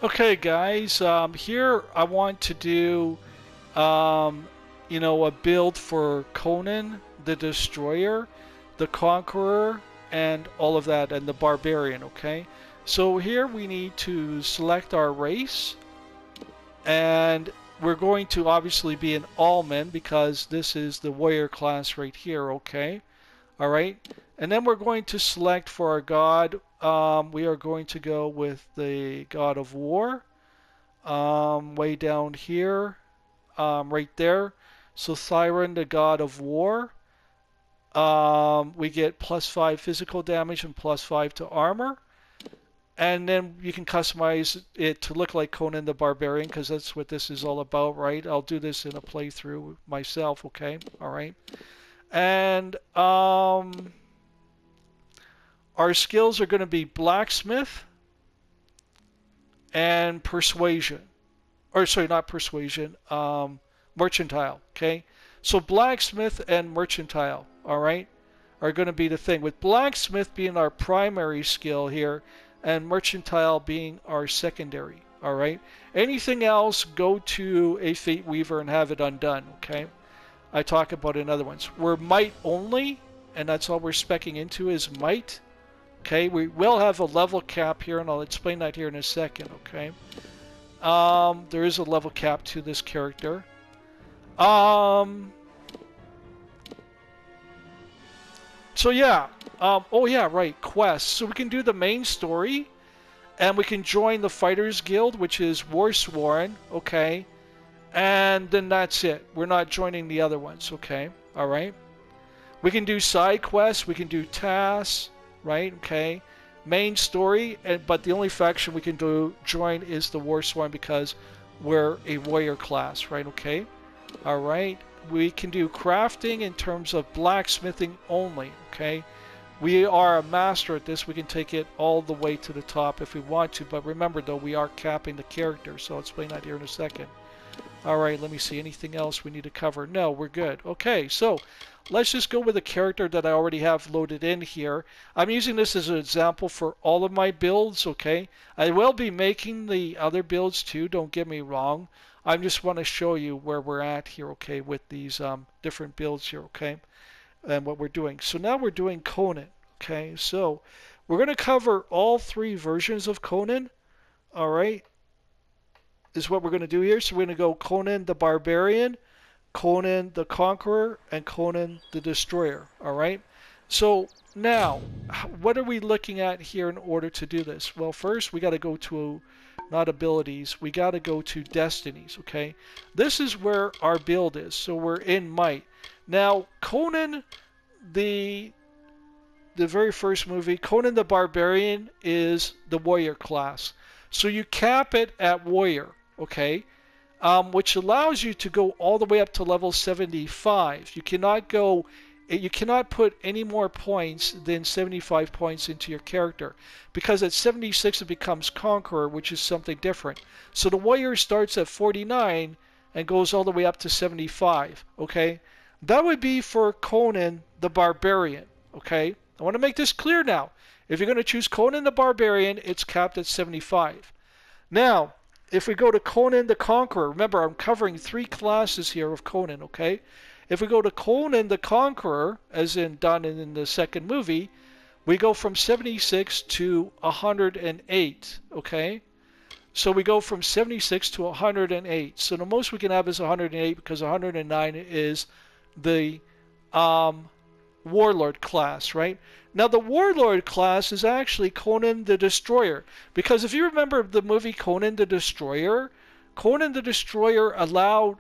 Okay, guys, here I want to do, a build for Conan, the Destroyer, the Conqueror, and all of that, and the Barbarian, okay? So here we need to select our race, and we're going to obviously be an all-men because this is the warrior class right here, okay? All right. And then we're going to select for our god. We are going to go with the god of war. Way down here. Right there. So Thyron, the god of war. We get +5 physical damage and +5 to armor. And then you can customize it to look like Conan the Barbarian because that's what this is all about, right? I'll do this in a playthrough myself, okay? All right. And our skills are going to be blacksmith and persuasion. Or sorry, not persuasion, mercantile, okay? So blacksmith and mercantile, all right, are going to be the thing. With blacksmith being our primary skill here and mercantile being our secondary, all right? Anything else, go to a fate weaver and have it undone, okay? I talk about in other ones. We're might only, and that's all we're specking into is might. Okay, we will have a level cap here, and I'll explain that here in a second, okay? There is a level cap to this character. So yeah, oh yeah, right, quests. So we can do the main story, and we can join the Fighters Guild, which is Warsworn, okay? And then that's it. We're not joining the other ones, okay? All right? We can do side quests, we can do tasks, right? Okay. Main story, but the only faction we can join is the Warsworn because we're a warrior class, right? Okay. All right. We can do crafting in terms of blacksmithing only, okay? We are a master at this. We can take it all the way to the top if we want to, but remember though, we are capping the character, so I'll explain that here in a second. All right, let me see. Anything else we need to cover? No, we're good. Okay, so let's just go with a character that I already have loaded in here. I'm using this as an example for all of my builds, okay? I will be making the other builds too, don't get me wrong. I just want to show you where we're at here, okay, with these different builds here, okay? And what we're doing. So now we're doing Conan, okay? So we're going to cover all three versions of Conan, all right? Is what we're going to do here. So we're going to go Conan the Barbarian, Conan the Conqueror, and Conan the Destroyer. All right. So now, what are we looking at here in order to do this? Well, first we got to go to not abilities. We got to go to destinies. Okay. This is where our build is. So we're in might. Now, Conan the very first movie, Conan the Barbarian is the warrior class. So you cap it at warrior. Okay, which allows you to go all the way up to level 75. You cannot put any more points than 75 points into your character because at 76 it becomes Conqueror, which is something different. So the warrior starts at 49 and goes all the way up to 75. Okay, that would be for Conan the Barbarian. Okay, I want to make this clear now. If you're going to choose Conan the Barbarian, it's capped at 75. Now, if we go to Conan the Conqueror, remember I'm covering three classes here of Conan, okay? If we go to Conan the Conqueror, as in done in the second movie, we go from 76 to 108, okay? So we go from 76 to 108. So the most we can have is 108 because 109 is the Warlord class, right? Now the Warlord class is actually Conan the Destroyer, because if you remember the movie Conan the Destroyer allowed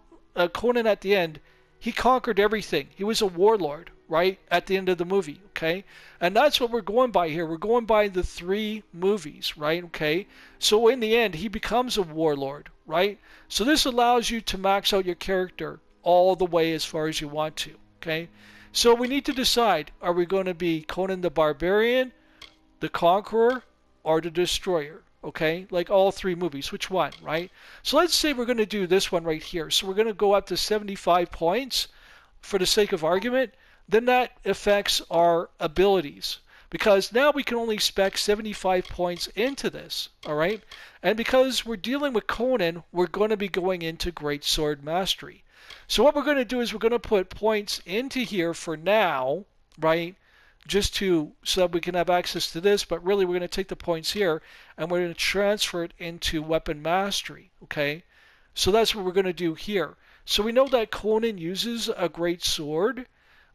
Conan at the end, he conquered everything. He was a warlord, right? At the end of the movie, okay? And that's what we're going by here. We're going by the three movies, right? Okay? So in the end, he becomes a warlord, right? So this allows you to max out your character all the way as far as you want to, okay? So we need to decide, are we going to be Conan the Barbarian, the Conqueror, or the Destroyer? Okay, like all three movies, which one, right? So let's say we're going to do this one right here. So we're going to go up to 75 points for the sake of argument. Then that affects our abilities. because now we can only spec 75 points into this, all right? And because we're dealing with Conan, we're going to be going into Great Sword Mastery. So what we're going to do is we're going to put points into here for now, right? Just so that we can have access to this, but really we're going to take the points here and we're going to transfer it into Weapon Mastery, okay? So that's what we're going to do here. So we know that Conan uses a great sword,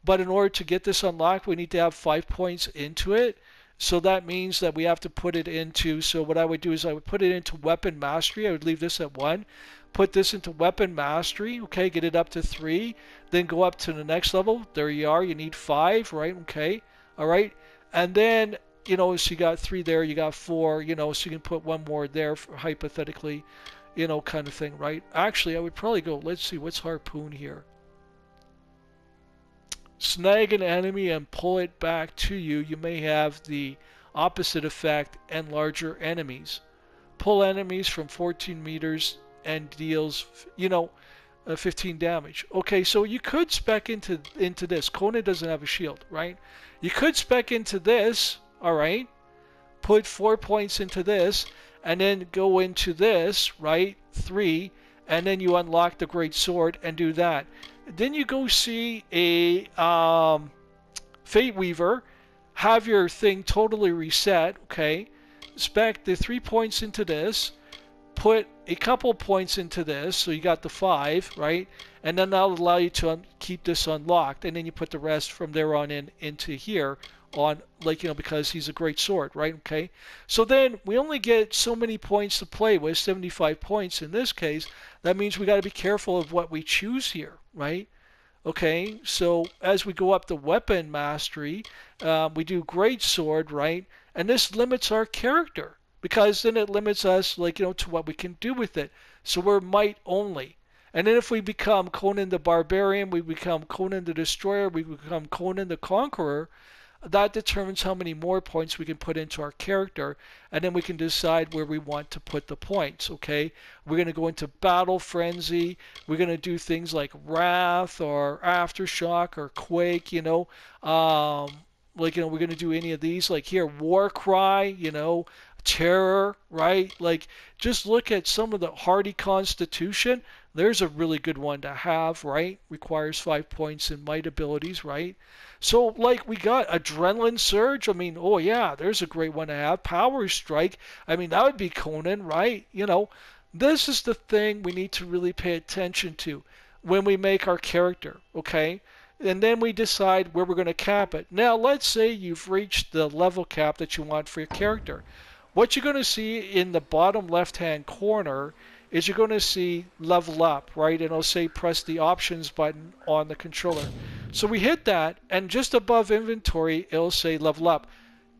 but in order to get this unlocked, we need to have 5 points into it. So that means that we have to put it into, so what I would do is I would put it into Weapon Mastery. I would leave this at 1. Put this into Weapon Mastery, okay, get it up to 3. Then go up to the next level. There you are, you need 5, right, okay, all right. And then, so you got 3 there, you got 4, so you can put 1 more there, hypothetically, kind of thing, right? Actually, I would probably go, let's see, what's Harpoon here? Snag an enemy and pull it back to you. You may have the opposite effect and larger enemies. Pull enemies from 14 meters and deals, 15 damage. Okay, so you could spec into this. Conan doesn't have a shield, right? You could spec into this, all right? Put 4 points into this, and then go into this, right? 3, and then you unlock the Great Sword and do that. Then you go see a Fate Weaver, have your thing totally reset, okay? Spec the 3 points into this, put a couple points into this, so you got the 5, right? And then that'll allow you to keep this unlocked, and then you put the rest from there on into here on, because he's a great sword, right? Okay, so then we only get so many points to play with, 75 points in this case. That means we got to be careful of what we choose here, right? Okay, so as we go up the Weapon Mastery, we do Great Sword, right? And this limits our character, because then it limits us, to what we can do with it. So we're might only. And then if we become Conan the Barbarian, we become Conan the Destroyer, we become Conan the Conqueror, that determines how many more points we can put into our character, and then we can decide where we want to put the points, okay? We're going to go into Battle Frenzy, we're going to do things like Wrath or Aftershock or Quake, we're going to do any of these, like here, War Cry, Terror, right? Just look at some of the Hardy Constitution. There's a really good one to have, right? Requires 5 points in might abilities, right? So, we got Adrenaline Surge. I mean, oh yeah, there's a great one to have. Power Strike. I mean, that would be Conan, right? This is the thing we need to really pay attention to when we make our character, okay? And then we decide where we're going to cap it. Now, let's say you've reached the level cap that you want for your character. What you're going to see in the bottom left-hand corner is you're going to see level up, right? And it'll say press the options button on the controller. So we hit that, and just above inventory, it'll say level up.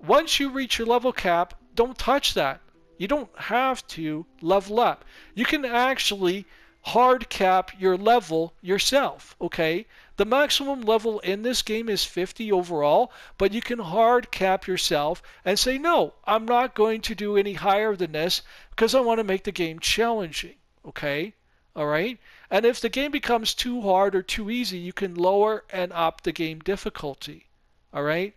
Once you reach your level cap, don't touch that. You don't have to level up. You can actually hard cap your level yourself, okay? The maximum level in this game is 50 overall, but you can hard cap yourself and say, no, I'm not going to do any higher than this because I want to make the game challenging, okay? All right? And if the game becomes too hard or too easy, you can lower and up the game difficulty, all right?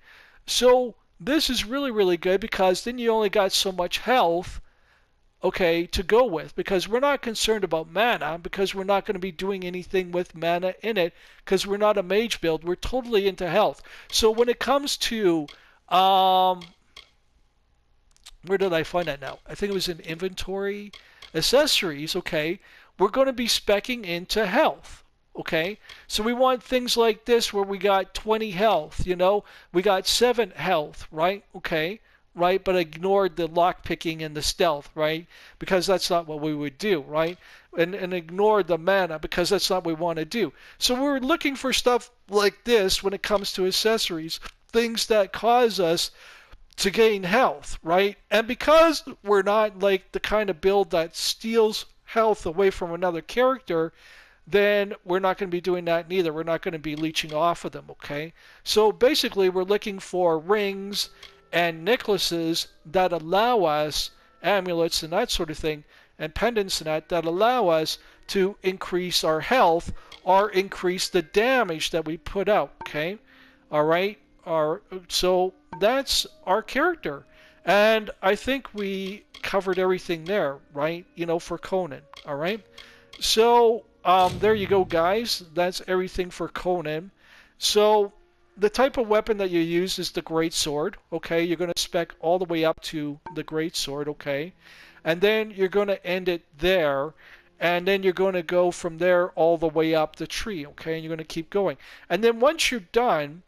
So this is really, really good because then you only got so much health, okay, to go with, because we're not concerned about mana, because we're not going to be doing anything with mana in it, because we're not a mage build. We're totally into health. So when it comes to where did I find that now? I think it was in inventory accessories, okay? We're going to be specking into health, okay? So we want things like this where we got 20 health, we got 7 health, right? Okay, right? But ignored the lockpicking and the stealth, right? Because that's not what we would do, right? And ignored the mana because that's not what we want to do. So we're looking for stuff like this when it comes to accessories, things that cause us to gain health, right? And because we're not like the kind of build that steals health away from another character, then we're not going to be doing that neither. We're not going to be leeching off of them, okay? So basically we're looking for rings and necklaces that allow us, amulets and that sort of thing, and pendants and that allow us to increase our health or increase the damage that we put out, okay? All right? our so that's our character. And I think we covered everything there, right? You know, for Conan, all right? So, there you go, guys. That's everything for Conan. So, the type of weapon that you use is the great sword, okay? You're going to spec all the way up to the great sword, okay? And then you're going to end it there, and then you're going to go from there all the way up the tree, okay? And you're going to keep going. And then once you're done,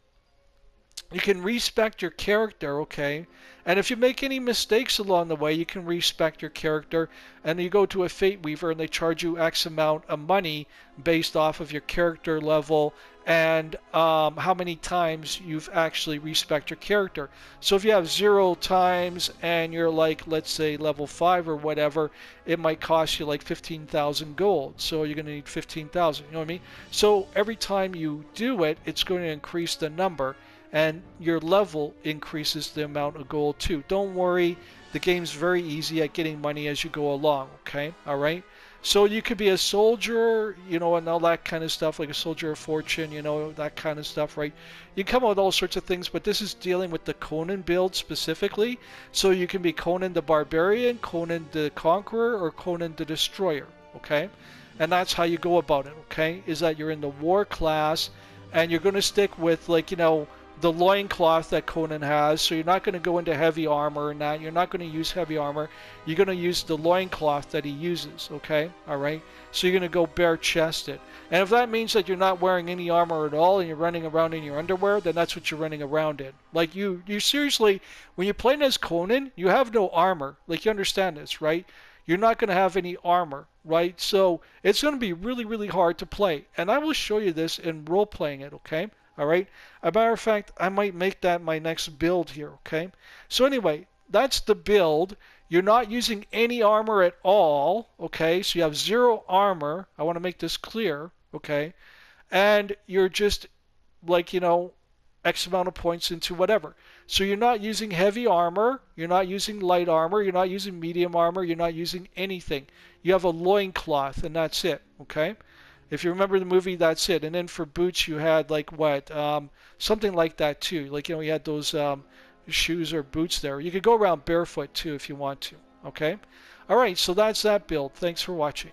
you can respect your character, okay? And if you make any mistakes along the way, you can respect your character, and you go to a Fate Weaver and they charge you X amount of money based off of your character level and how many times you've actually respect your character. So if you have 0 times and you're like, let's say level 5 or whatever, it might cost you like 15,000 gold. So you're going to need 15,000, you know what I mean? So every time you do it, it's going to increase the number, and your level increases the amount of gold too. Don't worry, the game's very easy at getting money as you go along, okay? All right? So you could be a soldier, you know, and all that kind of stuff, like a soldier of fortune, you know, that kind of stuff, right? You can come up with all sorts of things, but this is dealing with the Conan build specifically. So you can be Conan the Barbarian, Conan the Conqueror, or Conan the Destroyer, okay? And that's how you go about it, okay? Is that you're in the war class, and you're going to stick with, like, you know, the loincloth that Conan has, so you're not going to go into heavy armor and that. You're not going to use heavy armor. You're going to use the loincloth that he uses, okay? All right? So you're going to go bare-chested. And if that means that you're not wearing any armor at all and you're running around in your underwear, then that's what you're running around in. Like, you seriously, when you're playing as Conan, you have no armor. Like, you understand this, right? You're not going to have any armor, right? So it's going to be really, really hard to play. And I will show you this in role-playing it, okay? All right. As a matter of fact, I might make that my next build here. Okay. So anyway, that's the build. You're not using any armor at all. Okay. So you have 0 armor. I want to make this clear. Okay. And you're just like, you know, X amount of points into whatever. So you're not using heavy armor. You're not using light armor. You're not using medium armor. You're not using anything. You have a loincloth and that's it. Okay. If you remember the movie, that's it. And then for boots, you had like what? Something like that too. Like, you know, you had those shoes or boots there. You could go around barefoot too if you want to. Okay? All right, so that's that build. Thanks for watching.